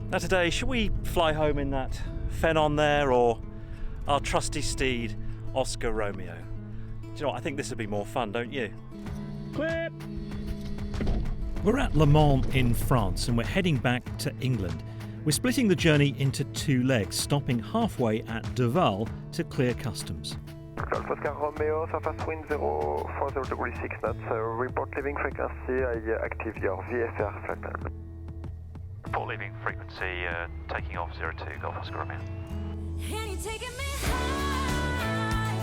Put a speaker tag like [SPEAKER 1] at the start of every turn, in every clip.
[SPEAKER 1] Now today, should we fly home in that Phenon there, or our trusty steed, Oscar Romeo? Do you know what, I think this would be more fun, don't you? Clip! We're at Le Mans in France and we're heading back to England. We're splitting the journey into two legs, stopping halfway at Duvall to clear customs.
[SPEAKER 2] Golf Oscar Romeo, surface wind 040°6 knots, report leaving frequency, I active your VFR flight plan.
[SPEAKER 1] Report leaving frequency, taking off 02 Golf Oscar Romeo.
[SPEAKER 3] And you're taking me high.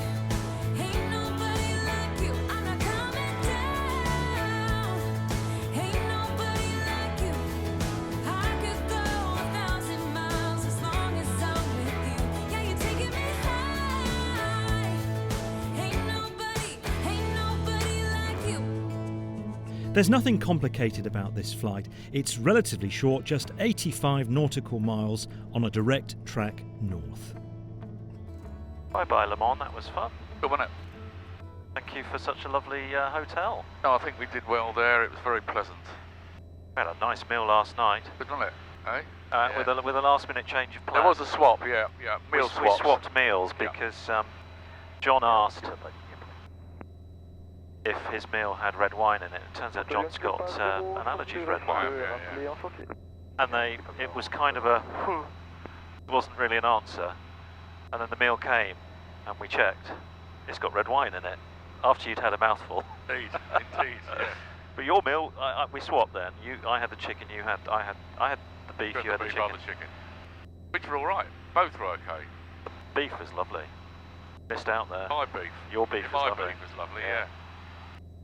[SPEAKER 3] Ain't nobody like you. I'm not coming down. Ain't nobody like you. I could go 1,000 miles as long as I'm with you. Yeah, you're taking me high. Ain't nobody like you.
[SPEAKER 1] There's nothing complicated about this flight. It's relatively short, just 85 nautical miles on a direct track north. Bye-bye, Le Mans, that was fun.
[SPEAKER 4] Good, wasn't it?
[SPEAKER 1] Thank you for such a lovely hotel.
[SPEAKER 4] No, I think we did well there. It was very pleasant.
[SPEAKER 1] We had a nice meal last night.
[SPEAKER 4] Good, wasn't it? Eh?
[SPEAKER 1] Yeah. With a last-minute change of plans.
[SPEAKER 4] There was a swap, yeah. Meal
[SPEAKER 1] we
[SPEAKER 4] swaps.
[SPEAKER 1] swapped meals because John asked if his meal had red wine in it. It turns out John's got an allergy for red wine. And it was kind of it wasn't really an answer. And then the meal came, and we checked. It's got red wine in it. After you'd had a mouthful.
[SPEAKER 4] Indeed, yeah.
[SPEAKER 1] But your meal, we swapped then. I had the chicken. I had the beef. You had the chicken.
[SPEAKER 4] Which were all right. Both were okay.
[SPEAKER 1] The beef was lovely. Missed out there.
[SPEAKER 4] My beef.
[SPEAKER 1] Your beef was lovely.
[SPEAKER 4] My beef was lovely. Yeah.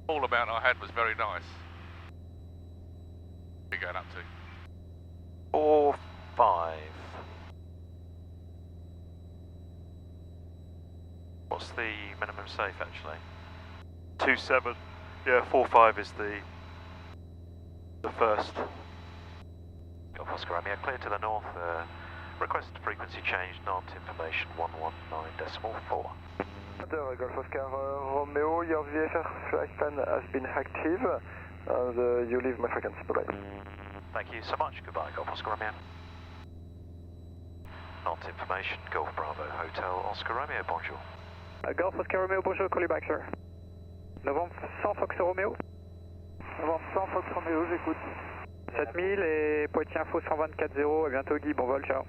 [SPEAKER 4] All amount I had was very nice. What are you going up to?
[SPEAKER 1] 4, 5. What's the minimum safe actually? 27. Yeah, 4-5 is the first. Golf Oscar Romeo, clear to the north. Request frequency change, NOT information 119.4.
[SPEAKER 2] Golf Oscar Romeo, your VFR flight plan has been active, and you leave my frequency. Bye.
[SPEAKER 1] Thank you so much. Goodbye, Golf Oscar Romeo. NOT information, Golf Bravo Hotel Oscar Romeo, bonjour.
[SPEAKER 2] Golf Oscar Romeo, bonjour, call you back, sir. Novembre 100 Fox Romeo. Novembre 100 Fox Romeo, j'écoute. 7000 et Poitiers Info 124.0, à bientôt Guy, bon vol, ciao.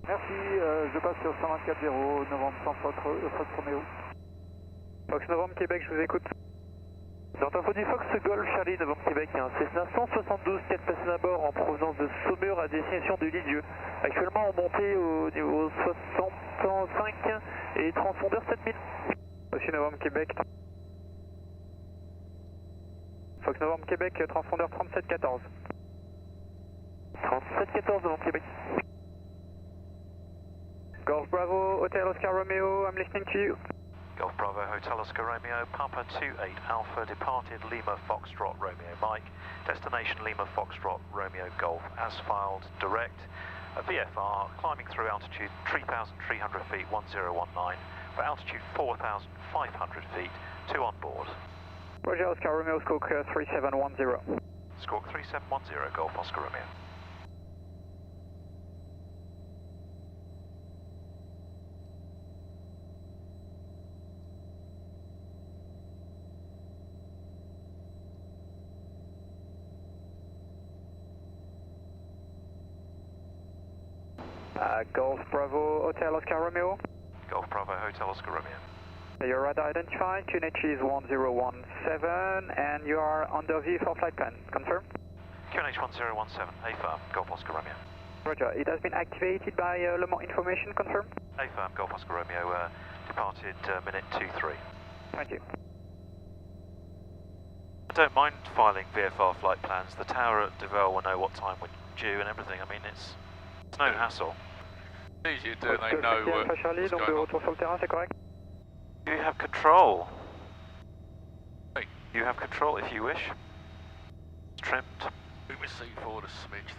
[SPEAKER 2] Merci, je passe sur 124.0, Novembre 100 Fox Romeo. Fox Novembre Québec, je vous écoute. Dans Info Fox Golf Charlie Novembre Québec, il y a un Cessna 172, 4 personnes à bord en provenance de Saumur à destination de Lisieux. Actuellement en montée au niveau 65 et transpondeur 7000. Aussi Novembre Québec. Fox Novembre Québec, transpondeur 3714. 3714 Novembre Québec. Golf Bravo, Hotel Oscar Romeo, I'm listening to you.
[SPEAKER 1] Golf Bravo Hotel Oscar Romeo, Papa 28 Alpha, departed Lima Foxtrot Romeo Mike, destination Lima Foxtrot Romeo Golf, as filed, direct, a VFR, climbing through altitude 3,300 feet, 1019, for altitude 4,500 feet, 2 on board.
[SPEAKER 2] Roger, Oscar Romeo, Squawk 3710.
[SPEAKER 1] Squawk 3710, Golf Oscar Romeo.
[SPEAKER 2] Golf Bravo Hotel Oscar Romeo.
[SPEAKER 1] Golf Bravo Hotel Oscar Romeo.
[SPEAKER 2] Your radar identified, QNH is 1017, and you are under VFR flight plan. Confirm?
[SPEAKER 1] QNH 1017, A-firm, Golf Oscar Romeo.
[SPEAKER 2] Roger, it has been activated by Le Mans information, confirm?
[SPEAKER 1] A-firm, Golf Oscar Romeo, departed minute 23.
[SPEAKER 2] Thank you.
[SPEAKER 1] I don't mind filing VFR flight plans. The tower at Duvall will know what time we're due and everything. I mean, it's no hassle.
[SPEAKER 4] It's easy to do, they know what's
[SPEAKER 2] Charlie, donc de
[SPEAKER 4] going
[SPEAKER 2] retour sur le terrain, c'est correct?
[SPEAKER 1] You have control.
[SPEAKER 4] Hey.
[SPEAKER 1] You have control if you wish. It's trimmed.
[SPEAKER 4] We receive forward a smidge.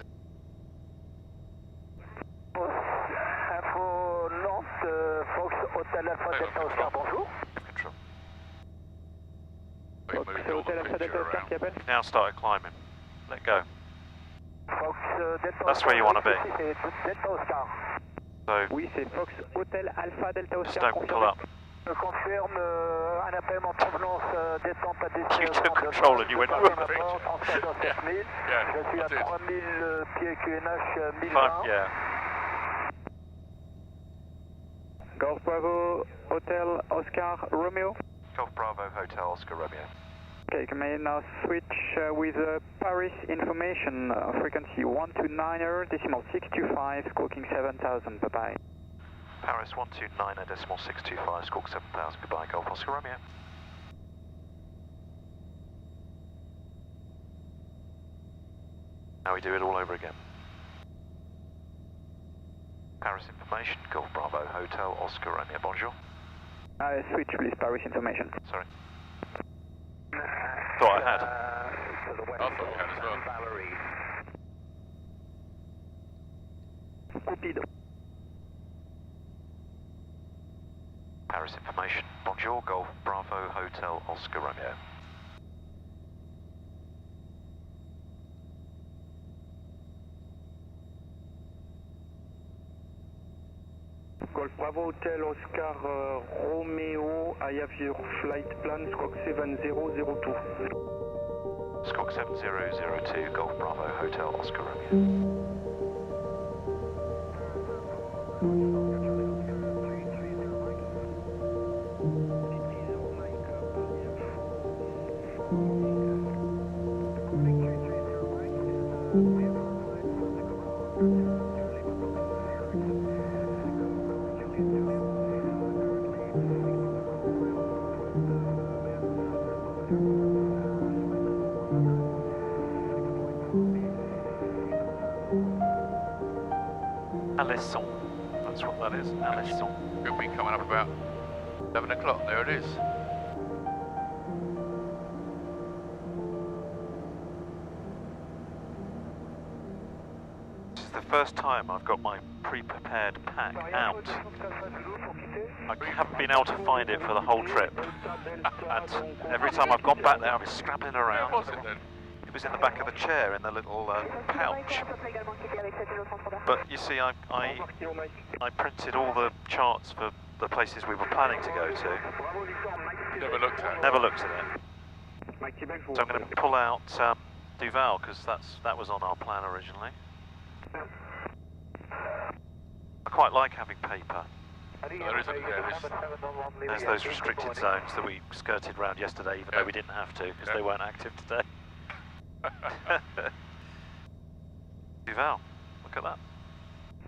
[SPEAKER 2] Info Nantes, Fox Hotel Alpha Delta Oscar, bonjour.
[SPEAKER 1] Control.
[SPEAKER 4] We
[SPEAKER 2] Fox
[SPEAKER 4] moved all the
[SPEAKER 2] Hotel Alpha
[SPEAKER 4] picture
[SPEAKER 2] Delta Oscar
[SPEAKER 4] around.
[SPEAKER 2] qui appelle.
[SPEAKER 1] Now started climbing. Let go. That's where you want to be. So
[SPEAKER 2] Oui, c'est Fox Hotel Alpha Delta
[SPEAKER 1] just
[SPEAKER 2] Oscar.
[SPEAKER 1] don't pull up.
[SPEAKER 2] Je confirme un appel en provenance descente à
[SPEAKER 1] You
[SPEAKER 2] destination.
[SPEAKER 1] took control and you went.
[SPEAKER 4] Yeah,
[SPEAKER 2] Je suis à
[SPEAKER 4] I did.
[SPEAKER 2] 3000 pieds QNH 1020.
[SPEAKER 1] Yeah.
[SPEAKER 2] Golf Bravo Hotel Oscar Romeo.
[SPEAKER 1] Golf Bravo Hotel Oscar Romeo.
[SPEAKER 2] Okay, can I now switch with Paris information frequency 129er decimal 625 squawking 7000. Bye bye.
[SPEAKER 1] Paris 129.625 squawk 7000. Goodbye, Golf Oscar Romeo. Now we do it all over again. Paris information, Golf Bravo Hotel Oscar Romeo. Bonjour.
[SPEAKER 2] Switch please, Paris information.
[SPEAKER 1] Sorry. Thought I had.
[SPEAKER 4] I thought you had as well.
[SPEAKER 2] Copied.
[SPEAKER 1] Paris information, Bonjour, Golf Bravo Hotel Oscar Romeo.
[SPEAKER 5] Golf Bravo Hotel Oscar Romeo, I have your flight plan, squawk 7002.
[SPEAKER 1] Squawk 7002, Golf Bravo Hotel Oscar Romeo. Alisson. That's what that is. Alisson.
[SPEAKER 4] Could be coming up about 11 o'clock. There it is.
[SPEAKER 1] This is the first time I've got my pre-prepared pack out. I haven't been able to find it for the whole trip. And every time I've gone back there, I've been scrabbling around.
[SPEAKER 4] What was it then?
[SPEAKER 1] It was in the back of the chair, in the little pouch. But you see, I printed all the charts for the places we were planning to go to.
[SPEAKER 4] Never looked at it.
[SPEAKER 1] Never looked at it. So I'm going to pull out Duvall, because that was on our plan originally. I quite like having paper.
[SPEAKER 4] There isn't.
[SPEAKER 1] There's those restricted zones that we skirted around yesterday, even though we didn't have to, because they weren't active today. Duvall, look at that.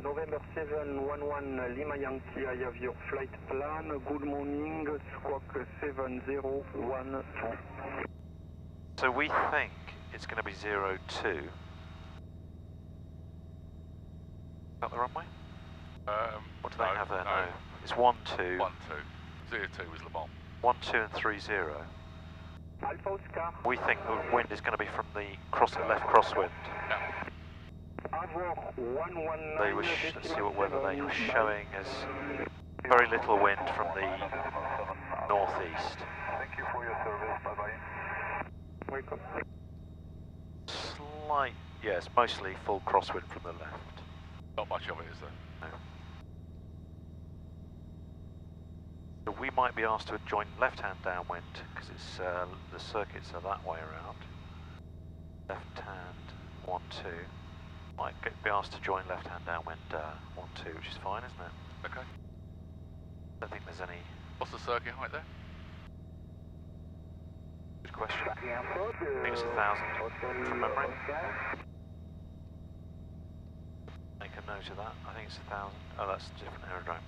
[SPEAKER 5] November 711 Lima Yankee, I have your flight plan. Good morning, squawk 7012.
[SPEAKER 1] So we think it's going to be 02. Is that the runway? What do they have there? No. It's 12.
[SPEAKER 4] 1-2. 02 was Le Mans.
[SPEAKER 1] 12 and 30.
[SPEAKER 5] Alpha Oscar.
[SPEAKER 1] We think the wind is going to be from the left crosswind.
[SPEAKER 4] Yeah.
[SPEAKER 1] They were let's see what weather they were showing as very little wind from the northeast.
[SPEAKER 5] Thank you for your service. Bye bye. Welcome.
[SPEAKER 1] Slight, yes, mostly full crosswind from the left.
[SPEAKER 4] Not much of it, is there?
[SPEAKER 1] No. So we might be asked to join left-hand downwind because it's the circuits are that way around. Left-hand 1-2. Might be asked to join left-hand downwind 1-2, which is fine, isn't it?
[SPEAKER 4] Okay.
[SPEAKER 1] Don't think there's any.
[SPEAKER 4] What's the circuit height there?
[SPEAKER 1] Good question. I think it's 1,000 from memory. Make a note of that. I think it's 1,000. Oh, that's a different aerodrome.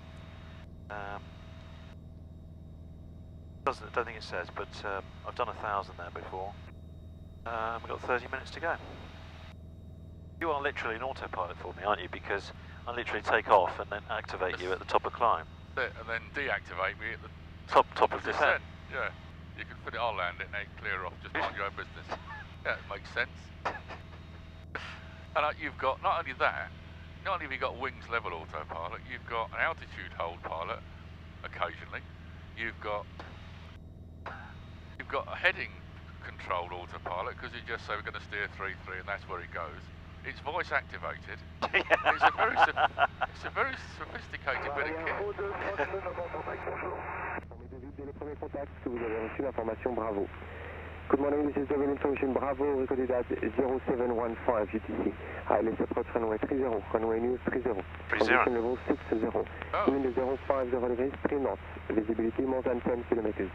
[SPEAKER 1] Don't think it says, but I've done 1,000 there before. We've got 30 minutes to go. You are literally an autopilot for me, aren't you? Because I literally take off and then activate you at the top of climb.
[SPEAKER 4] And then deactivate me at the
[SPEAKER 1] Top of descent.
[SPEAKER 4] Yeah. You can put it, I'll land it and then clear off, just mind your own business. Yeah, it makes sense. And you've got, not only that, not only have you got wings level autopilot, you've got an altitude hold pilot, occasionally. You've got a heading controlled autopilot, because you just say we're going to steer 3-3 and that's where it goes. It's voice activated.
[SPEAKER 1] Yeah.
[SPEAKER 4] It's a very sophisticated bit of kit.
[SPEAKER 5] Dès le premier contact que vous avez reçu l'information, bravo. Good morning, this is Deauville Information Bravo, recorded at 0715 UTC. ILS approach runway 30, runway news 30. Condition level 60. Wind 050 degrees, 3 knots. Visibility more than 10 kilometers.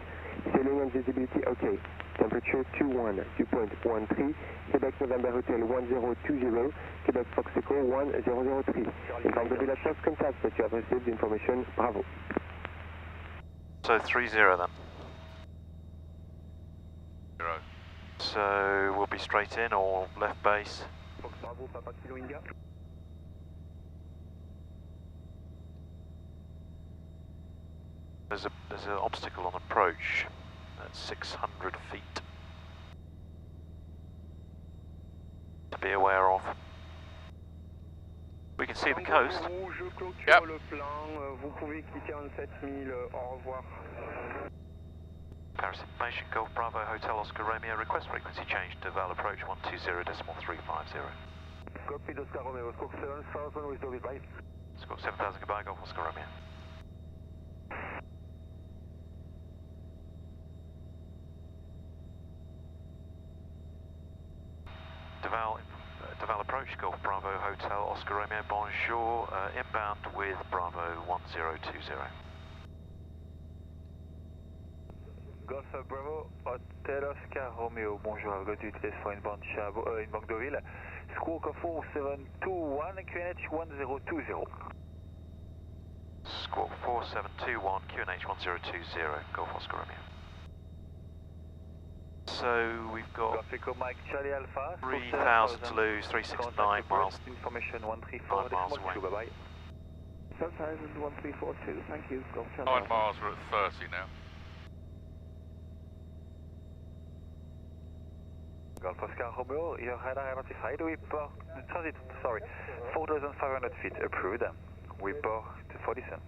[SPEAKER 5] Sailing and visibility okay. Temperature 21, dew point 13. Quebec November Hotel 1020. Quebec Fox Echo 1003. Inform the village first contact that you have received information. Bravo.
[SPEAKER 1] So 30 then.
[SPEAKER 4] 0.
[SPEAKER 1] So we'll be straight in or left base.
[SPEAKER 5] Fox Bravo, Papa Kilo India.
[SPEAKER 1] There's an obstacle on approach at 600 feet to be aware of. We can see the coast.
[SPEAKER 5] Je clôture
[SPEAKER 4] Yep.
[SPEAKER 5] le plan, vous pouvez quitter en 7000, au revoir.
[SPEAKER 1] Paris information, Golf Bravo Hotel Oscar Romeo, request frequency change, Duvall approach 120.350.
[SPEAKER 5] Copy Oscar Romeo, squawk 7000 with Deauville, bye.
[SPEAKER 1] Squawk 7000, goodbye, Golf Oscar Romeo. Duvall approach, Golf Bravo Hotel Oscar Romeo, bonjour, inbound with Bravo 1020.
[SPEAKER 2] Golf Bravo, Hotel Oscar Romeo, bonjour, I've got it for inbound Deauville. Squawk 4721, QNH 1020.
[SPEAKER 1] Squawk 4721, QNH 1020, Golf Oscar Romeo. So we've got
[SPEAKER 2] Golf Echo Mike Charlie Alpha,
[SPEAKER 1] 3,000 to lose, 369 miles.
[SPEAKER 2] Information
[SPEAKER 1] 9 miles away.
[SPEAKER 2] 134.2, bye bye. 7,1342, thank you, Golf Charlie
[SPEAKER 4] 9
[SPEAKER 2] Alpha.
[SPEAKER 4] miles, we're at 30 now.
[SPEAKER 2] Golf Oscar Romeo, your radar identified, we port, transit, sorry, 4,500 feet, approved. We port for descent.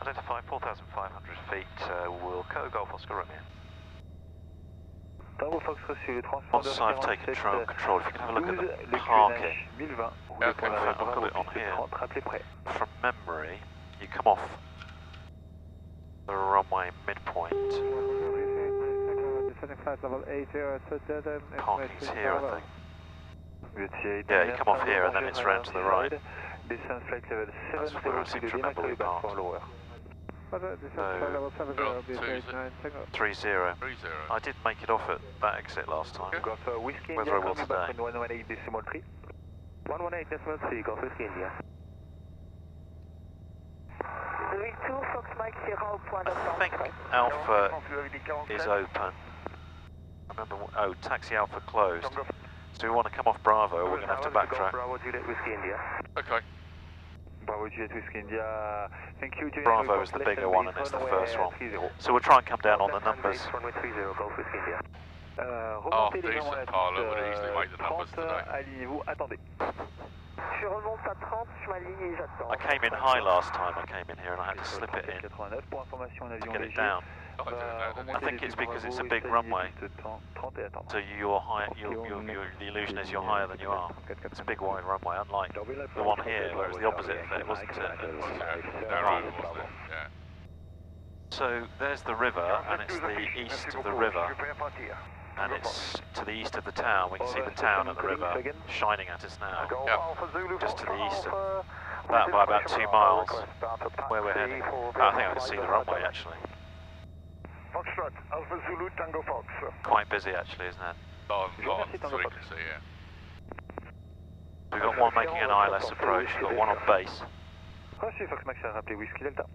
[SPEAKER 1] Identify 4,500 feet, we'll go Golf Oscar Romeo.
[SPEAKER 2] Tango Fox reçu,
[SPEAKER 1] Once I've taken control, if you can have a look at the parking.
[SPEAKER 2] 1020,
[SPEAKER 4] Okay.
[SPEAKER 1] In fact, I've got it on here.
[SPEAKER 2] rappelez prêt.
[SPEAKER 1] From memory, you come off the runway midpoint. Parking's here, I think. Yeah, you come off here and then it's round to the right.
[SPEAKER 2] Descent flight level
[SPEAKER 1] That's where I seem to remember we parked. 30.
[SPEAKER 4] 30.
[SPEAKER 1] I did make it off at that exit last time.
[SPEAKER 2] Golf Whiskey
[SPEAKER 1] Whether I
[SPEAKER 2] India,
[SPEAKER 1] will
[SPEAKER 2] call me back
[SPEAKER 1] today.
[SPEAKER 2] on 118.3. 118.3, Golf Whiskey India.
[SPEAKER 1] I think Alpha is open. I remember, oh, Taxi Alpha closed. So we want to come off Bravo or we're going to have to backtrack.
[SPEAKER 2] Bravo Juliet Whiskey India.
[SPEAKER 4] Okay.
[SPEAKER 2] Bravo Juliet Whiskey India. Thank you, Juliet.
[SPEAKER 1] Bravo is the bigger one and it's the first one. So we'll try and come down on the numbers.
[SPEAKER 2] Runway 30, Golf Whiskey India.
[SPEAKER 4] Oh, decent pilot would easily make the numbers today.
[SPEAKER 2] Alignez-vous, attendez.
[SPEAKER 6] Je remonte à 30, je m'aligne et j'attends.
[SPEAKER 1] I came in high last time I came in here and I had to slip it in
[SPEAKER 2] 89 pour information, un
[SPEAKER 1] to
[SPEAKER 2] avion
[SPEAKER 1] get it
[SPEAKER 2] léger.
[SPEAKER 1] down.
[SPEAKER 4] Not doing that, did
[SPEAKER 1] I think it's because it's a big runway.
[SPEAKER 2] 30 et attendre.
[SPEAKER 1] So you're high, the illusion is you're higher than you are. It's a big wide runway, unlike the one here where it was the opposite effect, wasn't it?
[SPEAKER 4] Narrow, wasn't it? Yeah.
[SPEAKER 1] So there's the river and it's the east of the river and it's to the east of the town. We can see the town and the river shining at us now. Just to the east of that by about 2 miles where we're heading. I think I can see the runway actually.
[SPEAKER 5] Foxtrot, Alpha Zulu, Tango Fox.
[SPEAKER 1] Quite busy actually, isn't it?
[SPEAKER 4] Lot so we can see, yeah.
[SPEAKER 1] We've got one making an ILS approach, we've got one on base.
[SPEAKER 2] Reçu, Fox Max a rappelé Whiskey Delta.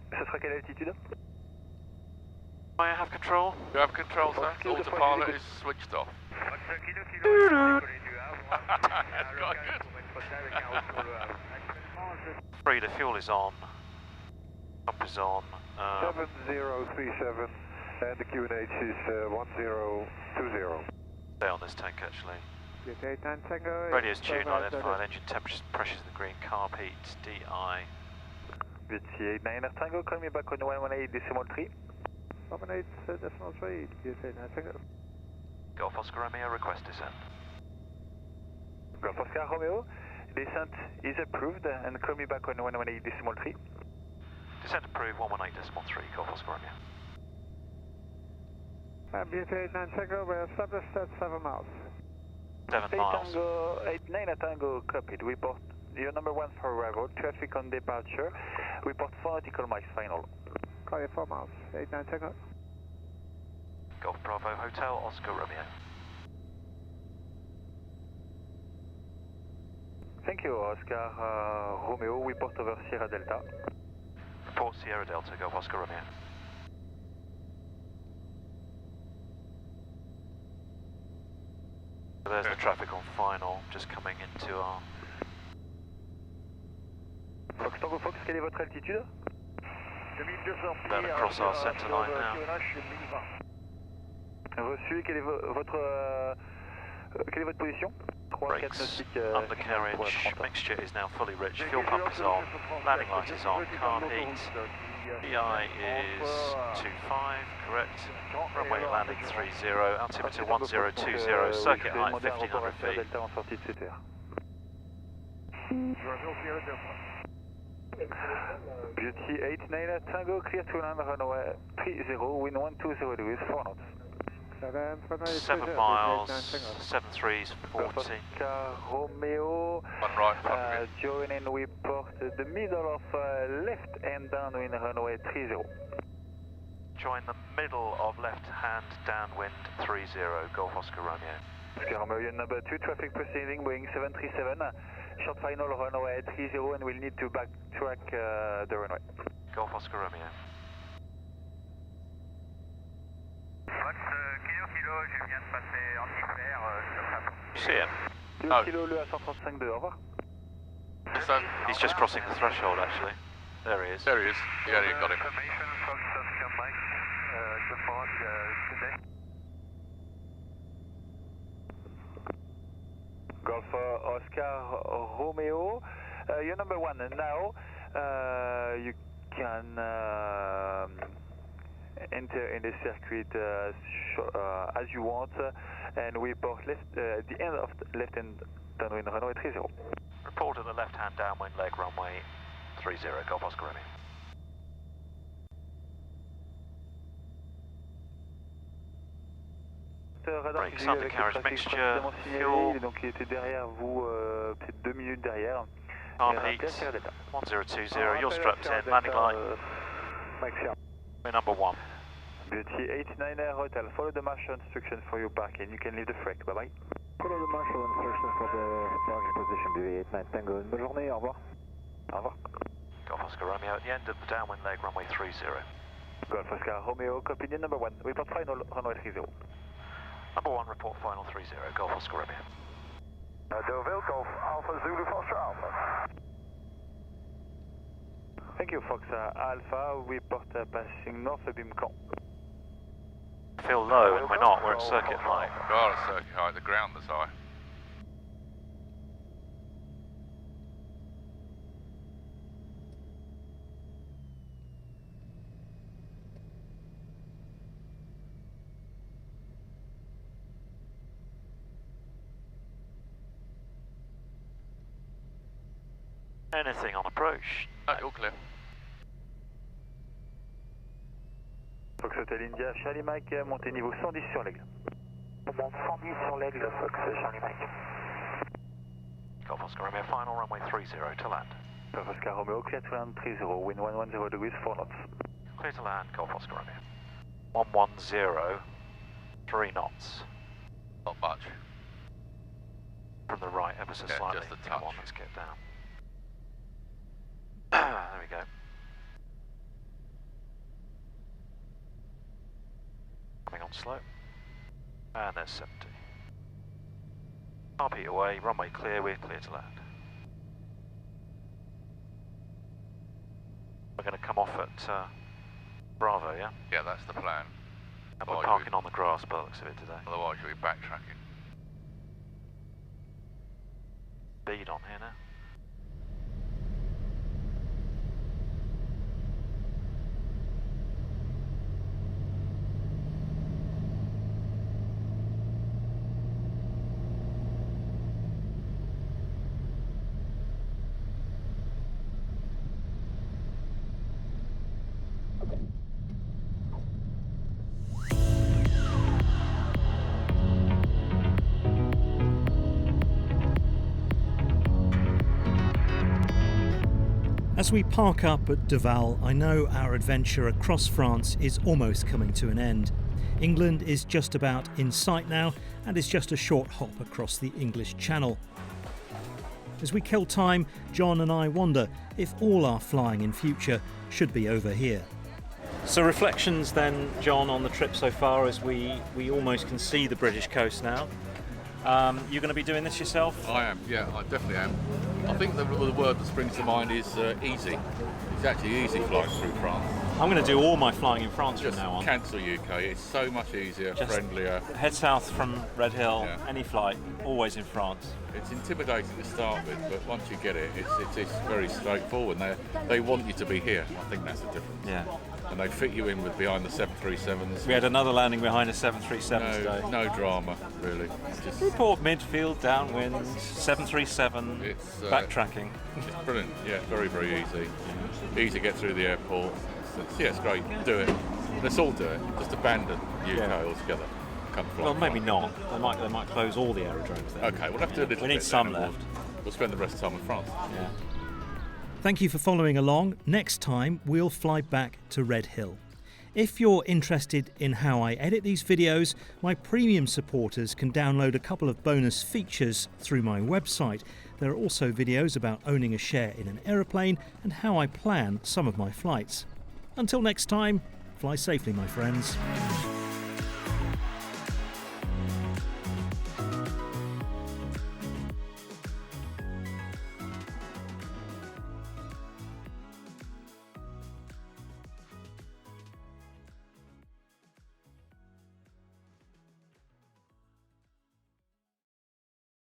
[SPEAKER 2] Ce sera quelle altitude?
[SPEAKER 1] Do I have control?
[SPEAKER 4] You have control, sir? Autopilot is switched off. Quite good.
[SPEAKER 1] Frida, fuel is on. Pump is on.
[SPEAKER 5] 7037 and the QNH is 1020.
[SPEAKER 1] Stay on this tank actually. Radio's tuned, identified, engine temperatures, pressures of the green, carb heat, DI.
[SPEAKER 2] Vichy 89 Tango, call me back on 118.3.
[SPEAKER 5] 118.3,
[SPEAKER 1] Golf Oscar Romeo, request descent.
[SPEAKER 2] Golf Oscar Romeo, descent is approved and call me back on 118.3.
[SPEAKER 1] Descent approved 118.3, Golf Oscar Romeo.
[SPEAKER 2] Beauty 89 Tango, we're established at 7 miles.
[SPEAKER 1] 7 miles.
[SPEAKER 2] Tango, 89 Tango, copied. Report your number 1 for arrival, traffic on departure. Report 4 nautical miles final. Call you 4 miles, 89 Tango.
[SPEAKER 1] Golf Bravo Hotel, Oscar Romeo.
[SPEAKER 2] Thank you, Oscar Romeo. Report over Sierra Delta.
[SPEAKER 1] Report Sierra Delta, Golf Oscar Romeo. There's the traffic on final, just coming into our...
[SPEAKER 2] Fox Tango Fox, quelle est votre altitude?
[SPEAKER 6] 2200 pieds.
[SPEAKER 1] About across our centre line now.
[SPEAKER 2] Reçu, quelle est votre position? 3, 4
[SPEAKER 1] Brakes,
[SPEAKER 2] nautiques.
[SPEAKER 1] undercarriage, mixture is now fully rich, fuel pump is on, landing light is on, car heat, EI is 25, correct, runway landing 30, altimeter 1020, circuit height 1500 feet.
[SPEAKER 2] Beauty 89 Tango, clear to land runway 30, wind 120 degrees, 4 knots.
[SPEAKER 1] 7 miles, 73s, 40.
[SPEAKER 2] Oscar Romeo,
[SPEAKER 4] One right, front of it.
[SPEAKER 2] join and report the middle of left and downwind runway 30.
[SPEAKER 1] Join the middle of left hand downwind 30, Golf Oscar Romeo.
[SPEAKER 2] Oscar Romeo, number 2, traffic proceeding, Boeing 737, short final runway 30 and we'll need to backtrack the runway.
[SPEAKER 1] Golf Oscar Romeo.
[SPEAKER 6] Kilo, je viens de passer anti-flare sur
[SPEAKER 1] You see him?
[SPEAKER 2] 2
[SPEAKER 4] Oh.
[SPEAKER 2] kilo, le A135 au revoir.
[SPEAKER 4] So,
[SPEAKER 1] He's just crossing the threshold actually. There he is.
[SPEAKER 4] there he is. Yeah, you got him.
[SPEAKER 6] Information from Tascam Mike, good morning, today.
[SPEAKER 2] Golf Oscar Romeo, you're number 1 now. You can enter in the circuit as you want and report left at the end of the left hand downwind runway 30.
[SPEAKER 1] Report at the left hand downwind leg runway 30, Golf Oscar Romeo. Brakes, undercarriage mixture, fuel.
[SPEAKER 2] Donc il était derrière vous, peut-être 2 minutes derrière.
[SPEAKER 1] Arm heat 1020, you're strapped in, landing light. We're number 1.
[SPEAKER 2] Beauty 89 Hotel, follow the marshal instruction for your parking. You can leave the freak. Bye bye.
[SPEAKER 5] Follow the marshal instruction for the parking position, Beauty 89 Tango. Une bonne journée, au revoir.
[SPEAKER 2] Au revoir.
[SPEAKER 1] Golf Oscar Romeo at the end of the downwind leg runway 30.
[SPEAKER 2] Golf Oscar Romeo, copy number 1. Report final runway 30.
[SPEAKER 1] Number 1, report final 30, Golf Oscar Romeo.
[SPEAKER 6] Deauville, Golf Alpha Zulu Foster Alpha.
[SPEAKER 2] Thank you, Fox Alpha. Report passing north of Bimcon.
[SPEAKER 1] Feel low and we're not, we're at circuit height.
[SPEAKER 4] God, it's circuit height, the ground is high.
[SPEAKER 1] Anything on approach?
[SPEAKER 4] No, you're clear.
[SPEAKER 2] Fox Hotel India, Charlie Mike, montez niveau 110 sur l'aigle.
[SPEAKER 6] On monte 110 sur l'aigle, Fox Charlie Mike.
[SPEAKER 1] Golf Oscar Romeo final runway 30 to land.
[SPEAKER 2] Golf Oscar Romeo, clear to land 30, wind 110 degrees, 4 knots.
[SPEAKER 1] Clear to land, Golf Oscar Romeo. 110, 3 knots.
[SPEAKER 4] Not much.
[SPEAKER 1] From the right, ever so
[SPEAKER 4] Yeah,
[SPEAKER 1] slightly.
[SPEAKER 4] just a
[SPEAKER 1] Come
[SPEAKER 4] touch.
[SPEAKER 1] on, let's get down. There we go. Coming on slow. And there's 70. RP away, runway clear, we're clear to land. We're going to come off at Bravo, yeah?
[SPEAKER 4] Yeah, that's the plan.
[SPEAKER 1] And we're
[SPEAKER 4] Right,
[SPEAKER 1] parking on the grass by the looks of it today.
[SPEAKER 4] Otherwise you'll be backtracking.
[SPEAKER 1] Speed on here now. As we park up at Duvall, I know our adventure across France is almost coming to an end. England is just about in sight now, and is just a short hop across the English Channel. As we kill time, John and I wonder if all our flying in future should be over here. So reflections then, John, on the trip so far, as we almost can see the British coast now. You're going to be doing this yourself?
[SPEAKER 4] I am, yeah, I definitely am. I think the word that springs to mind is easy. It's actually easy flying through France.
[SPEAKER 1] I'm going to do all my flying in France from now on.
[SPEAKER 4] Cancel UK, it's so much easier,
[SPEAKER 1] Just
[SPEAKER 4] friendlier.
[SPEAKER 1] Head south from Red Hill,
[SPEAKER 4] Yeah.
[SPEAKER 1] any flight, always in France.
[SPEAKER 4] It's intimidating to start with, but once you get it, it's very straightforward. They want you to be here. I think that's the difference.
[SPEAKER 1] Yeah.
[SPEAKER 4] And they fit you in with behind the 737s.
[SPEAKER 1] We had another landing behind a 737 today.
[SPEAKER 4] No drama, really. Just,
[SPEAKER 1] Report midfield, downwind, 737,
[SPEAKER 4] It's,
[SPEAKER 1] backtracking.
[SPEAKER 4] it's brilliant, yeah, very, very easy. Easy to get through the airport. It's great, do it. Let's all do it. Just abandon UK altogether. Come fly.
[SPEAKER 1] Well, maybe not. They might close all the aerodromes there.
[SPEAKER 4] Okay, we'll have to do a little
[SPEAKER 1] We
[SPEAKER 4] bit.
[SPEAKER 1] need some
[SPEAKER 4] then, and
[SPEAKER 1] left.
[SPEAKER 4] We'll spend the rest of the time in France.
[SPEAKER 1] Yeah. Thank you for following along. Next time we'll fly back to Red Hill. If you're interested in how I edit these videos, my premium supporters can download a couple of bonus features through my website. There are also videos about owning a share in an aeroplane and how I plan some of my flights. Until next time, fly safely, my friends.